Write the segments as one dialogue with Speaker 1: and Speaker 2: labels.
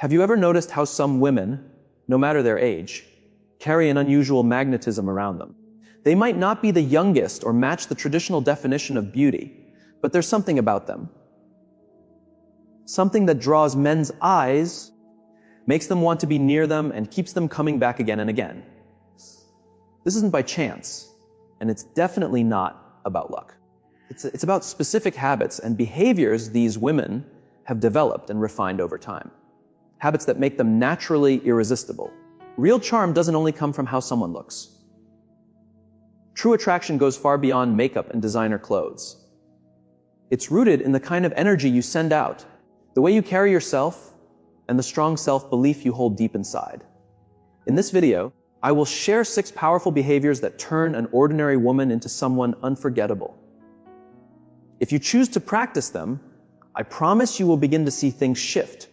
Speaker 1: Have you ever noticed how some women, no matter their age, carry an unusual magnetism around them? They might not be the youngest or match the traditional definition of beauty, but there's something about them. Something that draws men's eyes, makes them want to be near them, and keeps them coming back again and again. This isn't by chance, and it's definitely not about luck. It's about specific habits and behaviors these women have developed and refined over time. Habits that make them naturally irresistible. Real charm doesn't only come from how someone looks. True attraction goes far beyond makeup and designer clothes. It's rooted in the kind of energy you send out, the way you carry yourself, and the strong self-belief you hold deep inside. In this video, I will share 6 powerful behaviors that turn an ordinary woman into someone unforgettable. If you choose to practice them, I promise you will begin to see things shift.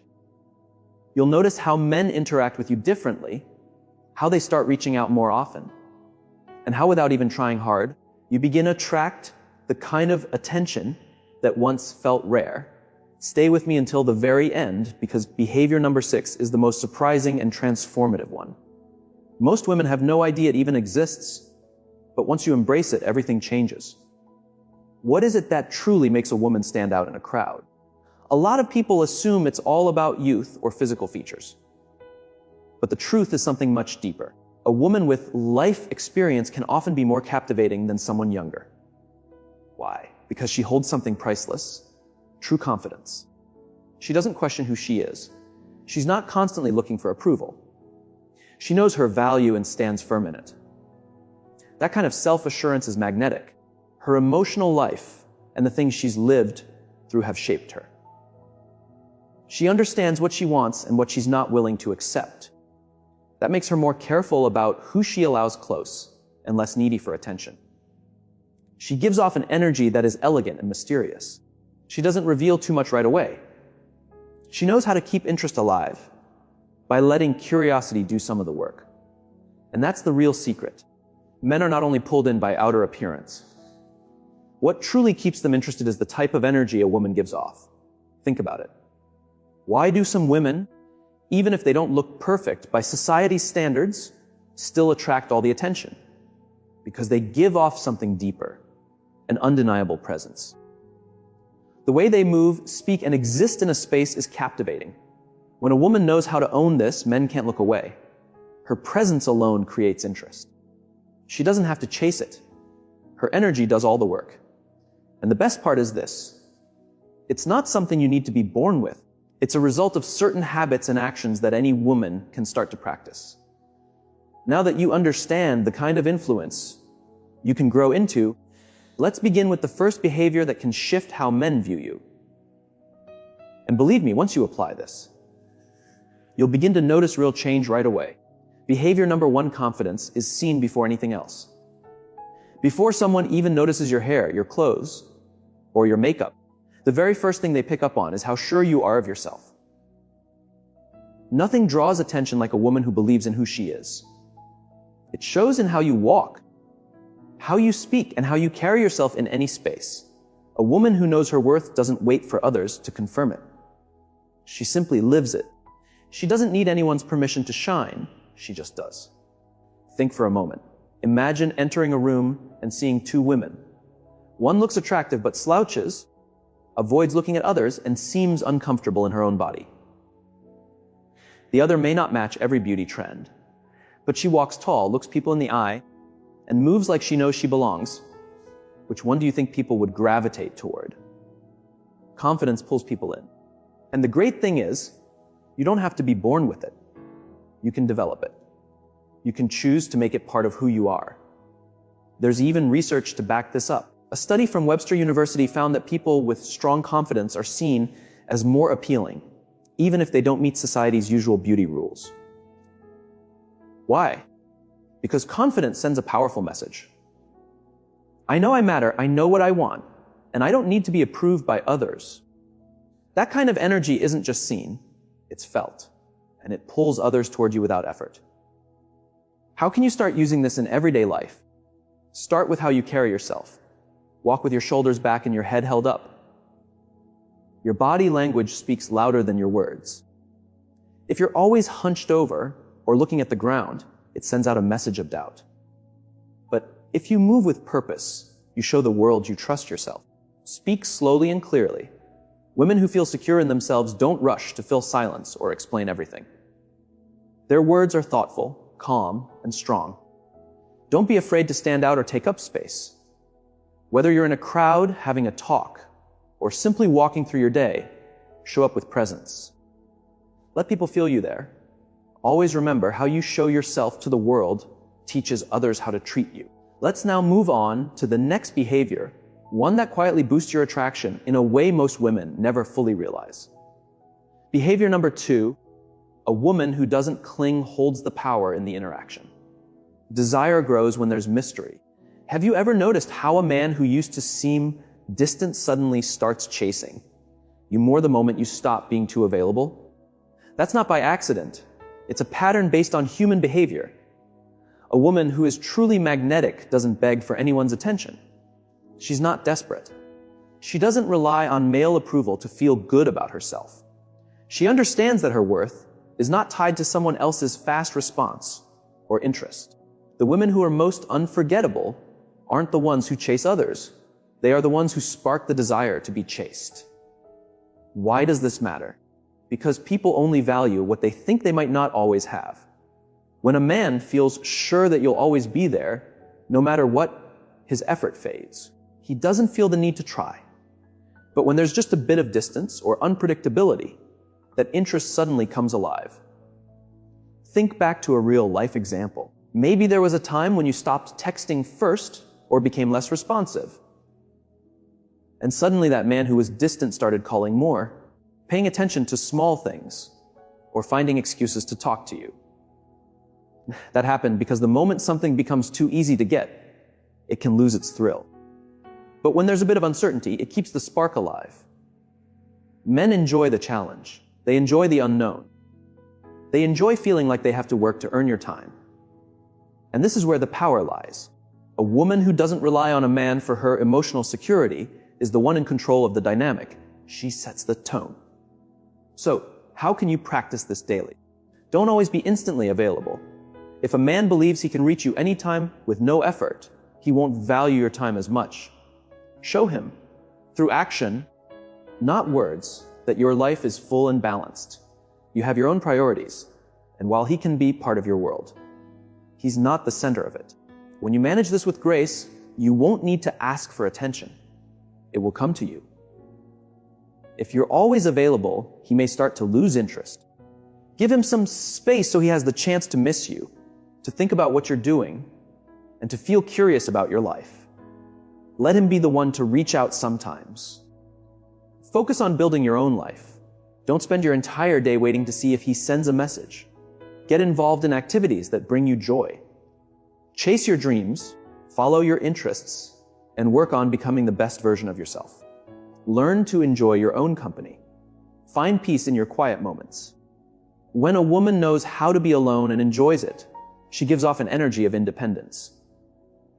Speaker 1: You'll notice how men interact with you differently, how they start reaching out more often, and how without even trying hard, you begin to attract the kind of attention that once felt rare. Stay with me until the very end, because behavior number 6 is the most surprising and transformative one. Most women have no idea it even exists, but once you embrace it, everything changes. What is it that truly makes a woman stand out in a crowd? A lot of people assume it's all about youth or physical features. But the truth is something much deeper. A woman with life experience can often be more captivating than someone younger. Why? Because she holds something priceless, true confidence. She doesn't question who she is. She's not constantly looking for approval. She knows her value and stands firm in it. That kind of self-assurance is magnetic. Her emotional life and the things she's lived through have shaped her. She understands what she wants and what she's not willing to accept. That makes her more careful about who she allows close and less needy for attention. She gives off an energy that is elegant and mysterious. She doesn't reveal too much right away. She knows how to keep interest alive by letting curiosity do some of the work. And that's the real secret. Men are not only pulled in by outer appearance. What truly keeps them interested is the type of energy a woman gives off. Think about it. Why do some women, even if they don't look perfect by society's standards, still attract all the attention? Because they give off something deeper, an undeniable presence. The way they move, speak, and exist in a space is captivating. When a woman knows how to own this, men can't look away. Her presence alone creates interest. She doesn't have to chase it. Her energy does all the work. And the best part is this. It's not something you need to be born with. It's a result of certain habits and actions that any woman can start to practice. Now that you understand the kind of influence you can grow into, let's begin with the first behavior that can shift how men view you. And believe me, once you apply this, you'll begin to notice real change right away. Behavior number 1, confidence, is seen before anything else. Before someone even notices your hair, your clothes, or your makeup, the very first thing they pick up on is how sure you are of yourself. Nothing draws attention like a woman who believes in who she is. It shows in how you walk, how you speak, and how you carry yourself in any space. A woman who knows her worth doesn't wait for others to confirm it. She simply lives it. She doesn't need anyone's permission to shine. She just does. Think for a moment. Imagine entering a room and seeing 2 women. One looks attractive but slouches, avoids looking at others, and seems uncomfortable in her own body. The other may not match every beauty trend, but she walks tall, looks people in the eye, and moves like she knows she belongs. Which one do you think people would gravitate toward? Confidence pulls people in. And the great thing is, you don't have to be born with it. You can develop it. You can choose to make it part of who you are. There's even research to back this up. A study from Webster University found that people with strong confidence are seen as more appealing, even if they don't meet society's usual beauty rules. Why? Because confidence sends a powerful message. I know I matter, I know what I want, and I don't need to be approved by others. That kind of energy isn't just seen, it's felt, and it pulls others toward you without effort. How can you start using this in everyday life? Start with how you carry yourself. Walk with your shoulders back and your head held up. Your body language speaks louder than your words. If you're always hunched over or looking at the ground, it sends out a message of doubt. But if you move with purpose, you show the world you trust yourself. Speak slowly and clearly. Women who feel secure in themselves don't rush to fill silence or explain everything. Their words are thoughtful, calm, and strong. Don't be afraid to stand out or take up space. Whether you're in a crowd having a talk or simply walking through your day, show up with presence. Let people feel you there. Always remember, how you show yourself to the world teaches others how to treat you. Let's now move on to the next behavior, one that quietly boosts your attraction in a way most women never fully realize. Behavior number 2, a woman who doesn't cling holds the power in the interaction. Desire grows when there's mystery. Have you ever noticed how a man who used to seem distant suddenly starts chasing you more the moment you stop being too available? That's not by accident. It's a pattern based on human behavior. A woman who is truly magnetic doesn't beg for anyone's attention. She's not desperate. She doesn't rely on male approval to feel good about herself. She understands that her worth is not tied to someone else's fast response or interest. The women who are most unforgettable aren't the ones who chase others. They are the ones who spark the desire to be chased. Why does this matter? Because people only value what they think they might not always have. When a man feels sure that you'll always be there, no matter what, his effort fades. He doesn't feel the need to try. But when there's just a bit of distance or unpredictability, that interest suddenly comes alive. Think back to a real life example. Maybe there was a time when you stopped texting first or became less responsive. And suddenly that man who was distant started calling more, paying attention to small things, or finding excuses to talk to you. That happened because the moment something becomes too easy to get, it can lose its thrill. But when there's a bit of uncertainty, it keeps the spark alive. Men enjoy the challenge. They enjoy the unknown. They enjoy feeling like they have to work to earn your time. And this is where the power lies. A woman who doesn't rely on a man for her emotional security is the one in control of the dynamic. She sets the tone. So, how can you practice this daily? Don't always be instantly available. If a man believes he can reach you anytime with no effort, he won't value your time as much. Show him, through action, not words, that your life is full and balanced. You have your own priorities, and while he can be part of your world, he's not the center of it. When you manage this with grace, you won't need to ask for attention. It will come to you. If you're always available, he may start to lose interest. Give him some space so he has the chance to miss you, to think about what you're doing, and to feel curious about your life. Let him be the one to reach out sometimes. Focus on building your own life. Don't spend your entire day waiting to see if he sends a message. Get involved in activities that bring you joy. Chase your dreams, follow your interests, and work on becoming the best version of yourself. Learn to enjoy your own company. Find peace in your quiet moments. When a woman knows how to be alone and enjoys it, she gives off an energy of independence.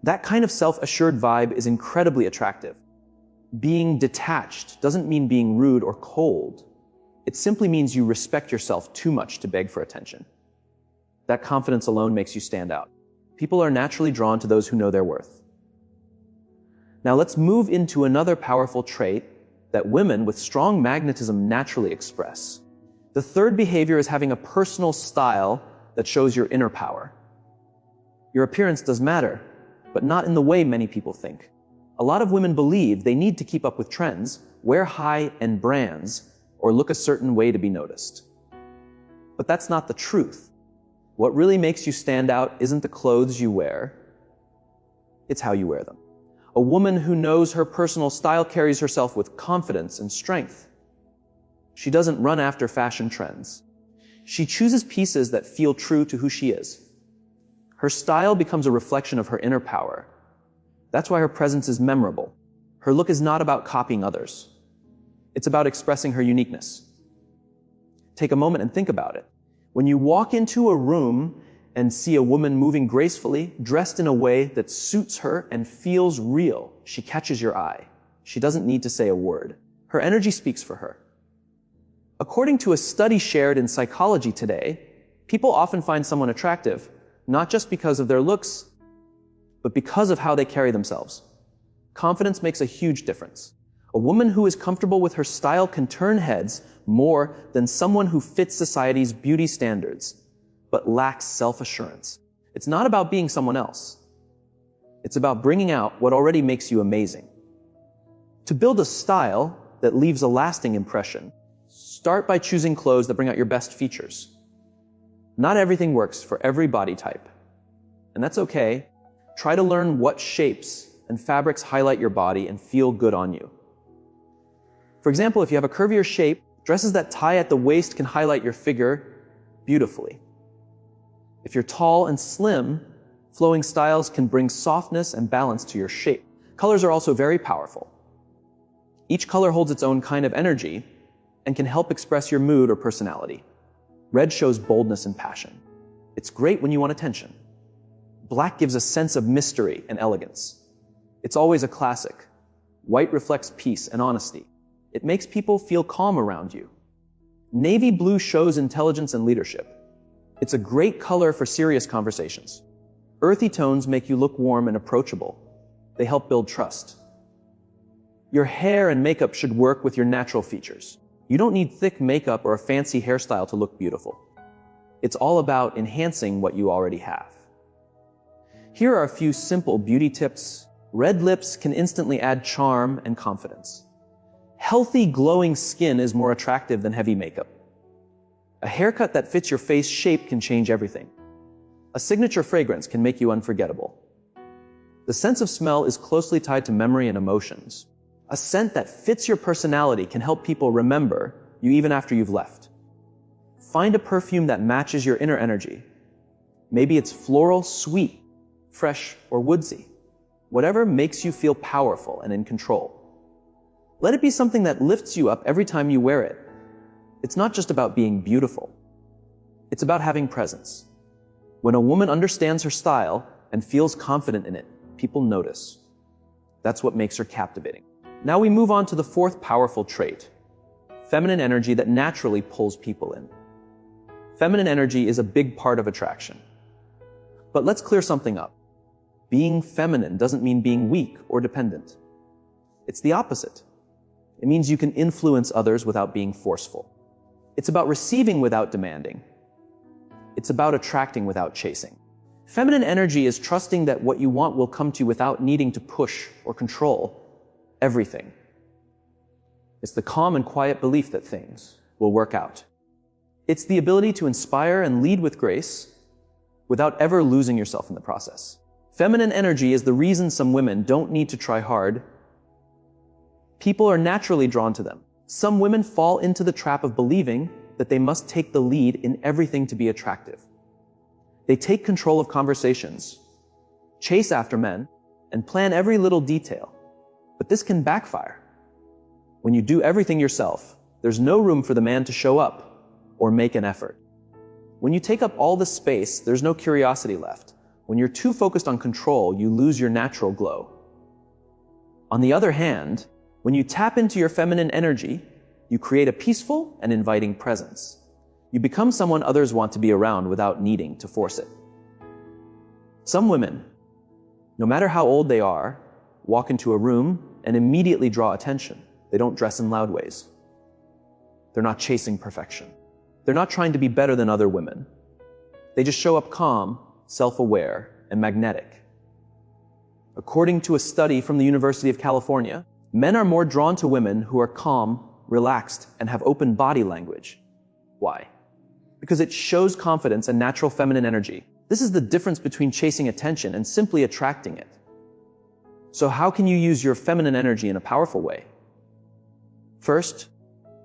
Speaker 1: That kind of self-assured vibe is incredibly attractive. Being detached doesn't mean being rude or cold. It simply means you respect yourself too much to beg for attention. That confidence alone makes you stand out. People are naturally drawn to those who know their worth. Now let's move into another powerful trait that women with strong magnetism naturally express. The third behavior is having a personal style that shows your inner power. Your appearance does matter, but not in the way many people think. A lot of women believe they need to keep up with trends, wear high-end brands, or look a certain way to be noticed. But that's not the truth. What really makes you stand out isn't the clothes you wear, it's how you wear them. A woman who knows her personal style carries herself with confidence and strength. She doesn't run after fashion trends. She chooses pieces that feel true to who she is. Her style becomes a reflection of her inner power. That's why her presence is memorable. Her look is not about copying others. It's about expressing her uniqueness. Take a moment and think about it. When you walk into a room and see a woman moving gracefully, dressed in a way that suits her and feels real, she catches your eye. She doesn't need to say a word. Her energy speaks for her. According to a study shared in Psychology Today, people often find someone attractive, not just because of their looks, but because of how they carry themselves. Confidence makes a huge difference. A woman who is comfortable with her style can turn heads more than someone who fits society's beauty standards, but lacks self-assurance. It's not about being someone else. It's about bringing out what already makes you amazing. To build a style that leaves a lasting impression, start by choosing clothes that bring out your best features. Not everything works for every body type, and that's okay. Try to learn what shapes and fabrics highlight your body and feel good on you. For example, if you have a curvier shape, dresses that tie at the waist can highlight your figure beautifully. If you're tall and slim, flowing styles can bring softness and balance to your shape. Colors are also very powerful. Each color holds its own kind of energy and can help express your mood or personality. Red shows boldness and passion. It's great when you want attention. Black gives a sense of mystery and elegance. It's always a classic. White reflects peace and honesty. It makes people feel calm around you. Navy blue shows intelligence and leadership. It's a great color for serious conversations. Earthy tones make you look warm and approachable. They help build trust. Your hair and makeup should work with your natural features. You don't need thick makeup or a fancy hairstyle to look beautiful. It's all about enhancing what you already have. Here are a few simple beauty tips. Red lips can instantly add charm and confidence. Healthy, glowing skin is more attractive than heavy makeup. A haircut that fits your face shape can change everything. A signature fragrance can make you unforgettable. The sense of smell is closely tied to memory and emotions. A scent that fits your personality can help people remember you even after you've left. Find a perfume that matches your inner energy. Maybe it's floral, sweet, fresh, or woodsy. Whatever makes you feel powerful and in control. Let it be something that lifts you up every time you wear it. It's not just about being beautiful. It's about having presence. When a woman understands her style and feels confident in it, people notice. That's what makes her captivating. Now we move on to the fourth powerful trait, feminine energy that naturally pulls people in. Feminine energy is a big part of attraction. But let's clear something up. Being feminine doesn't mean being weak or dependent. It's the opposite. It means you can influence others without being forceful. It's about receiving without demanding. It's about attracting without chasing. Feminine energy is trusting that what you want will come to you without needing to push or control everything. It's the calm and quiet belief that things will work out. It's the ability to inspire and lead with grace without ever losing yourself in the process. Feminine energy is the reason some women don't need to try hard. People are naturally drawn to them. Some women fall into the trap of believing that they must take the lead in everything to be attractive. They take control of conversations, chase after men, and plan every little detail. But this can backfire. When you do everything yourself, there's no room for the man to show up or make an effort. When you take up all the space, there's no curiosity left. When you're too focused on control, you lose your natural glow. On the other hand, when you tap into your feminine energy, you create a peaceful and inviting presence. You become someone others want to be around without needing to force it. Some women, no matter how old they are, walk into a room and immediately draw attention. They don't dress in loud ways. They're not chasing perfection. They're not trying to be better than other women. They just show up calm, self-aware, and magnetic. According to a study from the University of California, men are more drawn to women who are calm, relaxed, and have open body language. Why? Because it shows confidence and natural feminine energy. This is the difference between chasing attention and simply attracting it. So how can you use your feminine energy in a powerful way? First,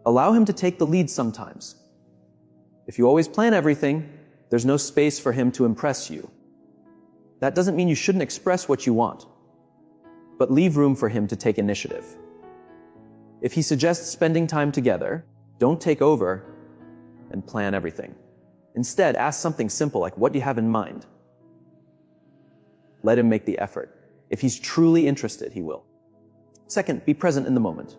Speaker 1: allow him to take the lead sometimes. If you always plan everything, there's no space for him to impress you. That doesn't mean you shouldn't express what you want, but leave room for him to take initiative. If he suggests spending time together, don't take over and plan everything. Instead, ask something simple like, what do you have in mind? Let him make the effort. If he's truly interested, he will. Second, be present in the moment.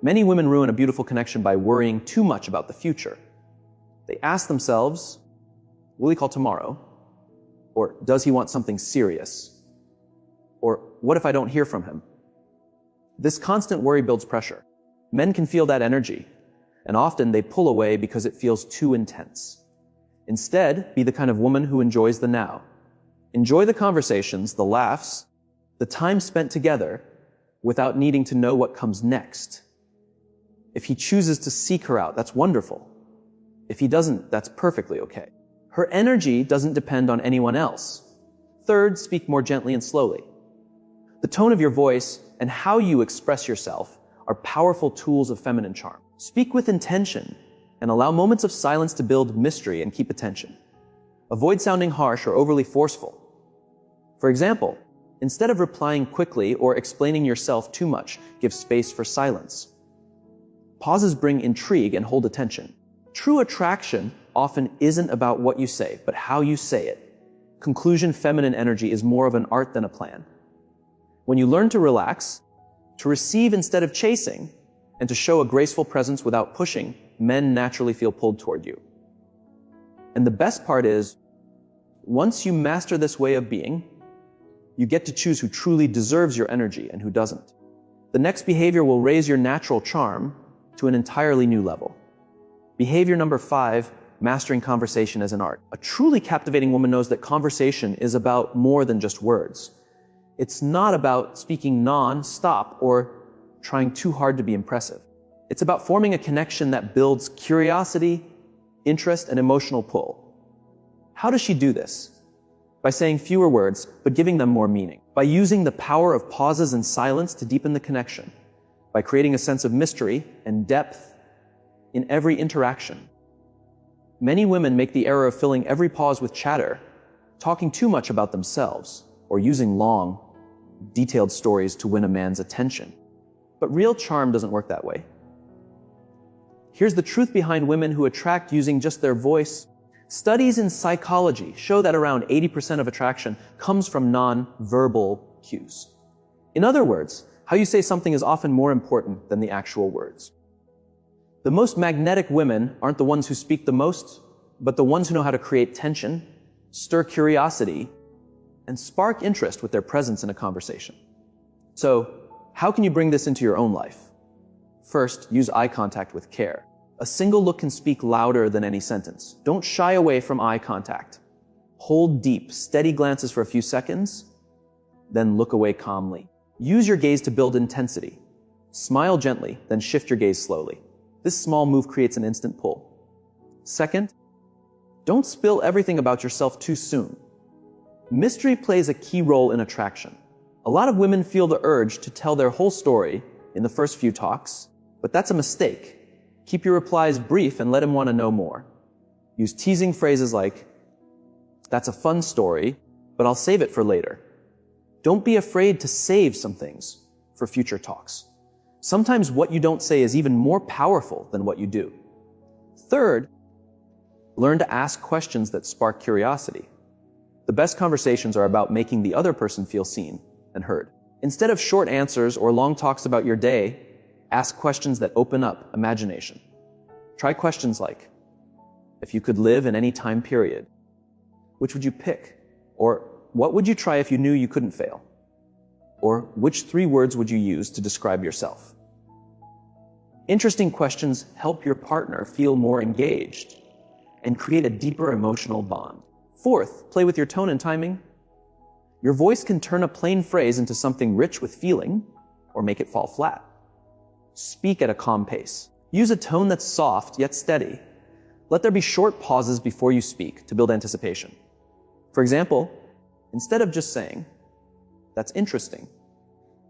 Speaker 1: Many women ruin a beautiful connection by worrying too much about the future. They ask themselves, will he call tomorrow? Or does he want something serious? Or what if I don't hear from him? This constant worry builds pressure. Men can feel that energy, and often they pull away because it feels too intense. Instead, be the kind of woman who enjoys the now. Enjoy the conversations, the laughs, the time spent together without needing to know what comes next. If he chooses to seek her out, that's wonderful. If he doesn't, that's perfectly okay. Her energy doesn't depend on anyone else. Third, speak more gently and slowly. The tone of your voice and how you express yourself are powerful tools of feminine charm. Speak with intention and allow moments of silence to build mystery and keep attention. Avoid sounding harsh or overly forceful. For example, instead of replying quickly or explaining yourself too much, give space for silence. Pauses bring intrigue and hold attention. True attraction often isn't about what you say, but how you say it. Conclusion, feminine energy is more of an art than a plan. When you learn to relax, to receive instead of chasing, and to show a graceful presence without pushing, men naturally feel pulled toward you. And the best part is, once you master this way of being, you get to choose who truly deserves your energy and who doesn't. The next behavior will raise your natural charm to an entirely new level. Behavior number 5, mastering conversation as an art. A truly captivating woman knows that conversation is about more than just words. It's not about speaking non-stop or trying too hard to be impressive. It's about forming a connection that builds curiosity, interest, and emotional pull. How does she do this? By saying fewer words, but giving them more meaning. By using the power of pauses and silence to deepen the connection. By creating a sense of mystery and depth in every interaction. Many women make the error of filling every pause with chatter, talking too much about themselves, or using long, detailed stories to win a man's attention. But real charm doesn't work that way. Here's the truth behind women who attract using just their voice. Studies in psychology show that around 80% of attraction comes from non-verbal cues. In other words, how you say something is often more important than the actual words. The most magnetic women aren't the ones who speak the most, but the ones who know how to create tension, stir curiosity, and spark interest with their presence in a conversation. So, how can you bring this into your own life? First, use eye contact with care. A single look can speak louder than any sentence. Don't shy away from eye contact. Hold deep, steady glances for a few seconds, then look away calmly. Use your gaze to build intensity. Smile gently, then shift your gaze slowly. This small move creates an instant pull. Second, don't spill everything about yourself too soon. Mystery plays a key role in attraction. A lot of women feel the urge to tell their whole story in the first few talks, but that's a mistake. Keep your replies brief and let him want to know more. Use teasing phrases like, "That's a fun story, but I'll save it for later." Don't be afraid to save some things for future talks. Sometimes what you don't say is even more powerful than what you do. Third, learn to ask questions that spark curiosity. The best conversations are about making the other person feel seen and heard. Instead of short answers or long talks about your day, ask questions that open up imagination. Try questions like, if you could live in any time period, which would you pick? Or what would you try if you knew you couldn't fail? Or which 3 words would you use to describe yourself? Interesting questions help your partner feel more engaged and create a deeper emotional bond. Fourth, play with your tone and timing. Your voice can turn a plain phrase into something rich with feeling or make it fall flat. Speak at a calm pace. Use a tone that's soft yet steady. Let there be short pauses before you speak to build anticipation. For example, instead of just saying, "That's interesting,"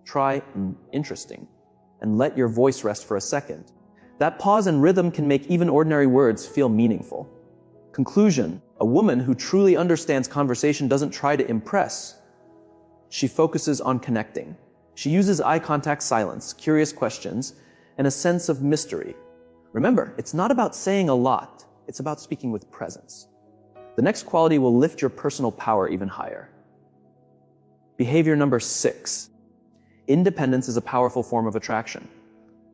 Speaker 1: try "interesting," and let your voice rest for a second. That pause and rhythm can make even ordinary words feel meaningful. Conclusion, a woman who truly understands conversation doesn't try to impress. She focuses on connecting. She uses eye contact, silence, curious questions, and a sense of mystery. Remember, it's not about saying a lot, it's about speaking with presence. The next quality will lift your personal power even higher. Behavior number 6. Independence is a powerful form of attraction.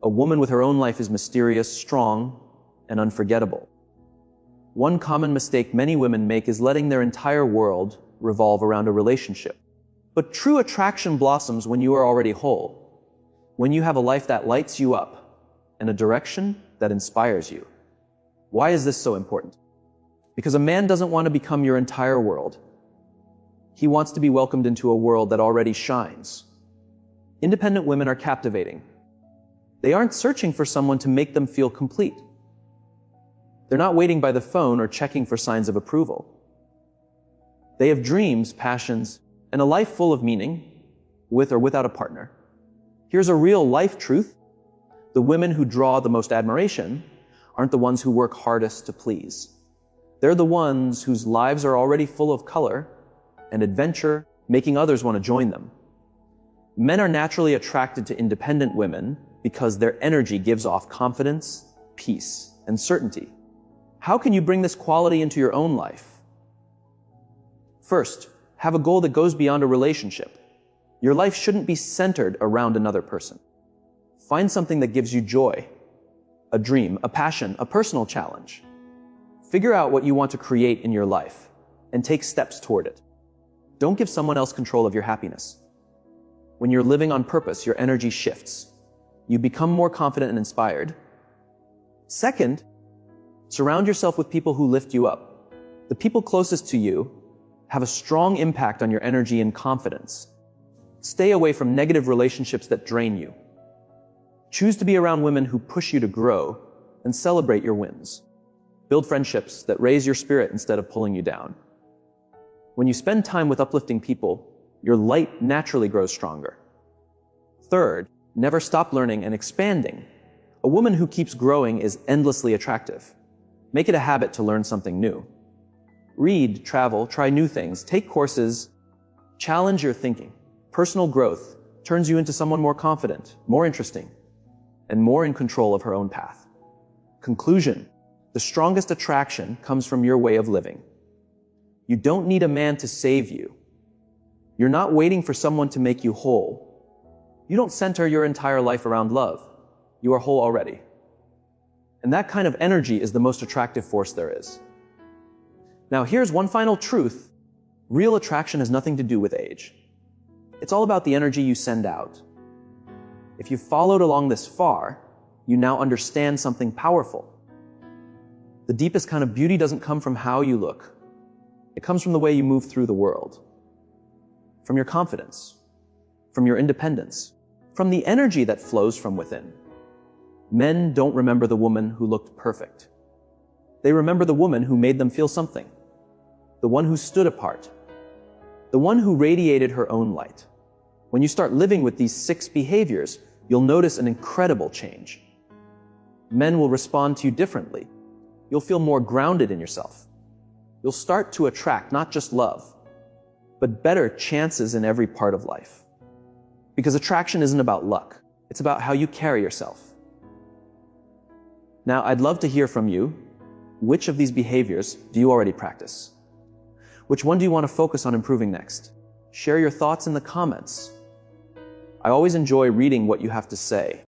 Speaker 1: A woman with her own life is mysterious, strong, and unforgettable. One common mistake many women make is letting their entire world revolve around a relationship. But true attraction blossoms when you are already whole, when you have a life that lights you up and a direction that inspires you. Why is this so important? Because a man doesn't want to become your entire world. He wants to be welcomed into a world that already shines. Independent women are captivating. They aren't searching for someone to make them feel complete. They're not waiting by the phone or checking for signs of approval. They have dreams, passions, and a life full of meaning, with or without a partner. Here's a real life truth. The women who draw the most admiration aren't the ones who work hardest to please. They're the ones whose lives are already full of color and adventure, making others want to join them. Men are naturally attracted to independent women because their energy gives off confidence, peace, and certainty. How can you bring this quality into your own life? First, have a goal that goes beyond a relationship. Your life shouldn't be centered around another person. Find something that gives you joy, a dream, a passion, a personal challenge. Figure out what you want to create in your life and take steps toward it. Don't give someone else control of your happiness. When you're living on purpose, your energy shifts. You become more confident and inspired. Second, surround yourself with people who lift you up. The people closest to you have a strong impact on your energy and confidence. Stay away from negative relationships that drain you. Choose to be around women who push you to grow and celebrate your wins. Build friendships that raise your spirit instead of pulling you down. When you spend time with uplifting people, your light naturally grows stronger. Third, never stop learning and expanding. A woman who keeps growing is endlessly attractive. Make it a habit to learn something new. Read, travel, try new things, take courses, challenge your thinking. Personal growth turns you into someone more confident, more interesting, and more in control of her own path. Conclusion: the strongest attraction comes from your way of living. You don't need a man to save you. You're not waiting for someone to make you whole. You don't center your entire life around love. You are whole already. And that kind of energy is the most attractive force there is. Now, here's one final truth. Real attraction has nothing to do with age. It's all about the energy you send out. If you've followed along this far, you now understand something powerful. The deepest kind of beauty doesn't come from how you look. It comes from the way you move through the world. From your confidence, from your independence, from the energy that flows from within. Men don't remember the woman who looked perfect. They remember the woman who made them feel something, the one who stood apart, the one who radiated her own light. When you start living with these 6 behaviors, you'll notice an incredible change. Men will respond to you differently. You'll feel more grounded in yourself. You'll start to attract not just love, but better chances in every part of life. Because attraction isn't about luck. It's about how you carry yourself. Now, I'd love to hear from you. Which of these behaviors do you already practice? Which one do you want to focus on improving next? Share your thoughts in the comments. I always enjoy reading what you have to say.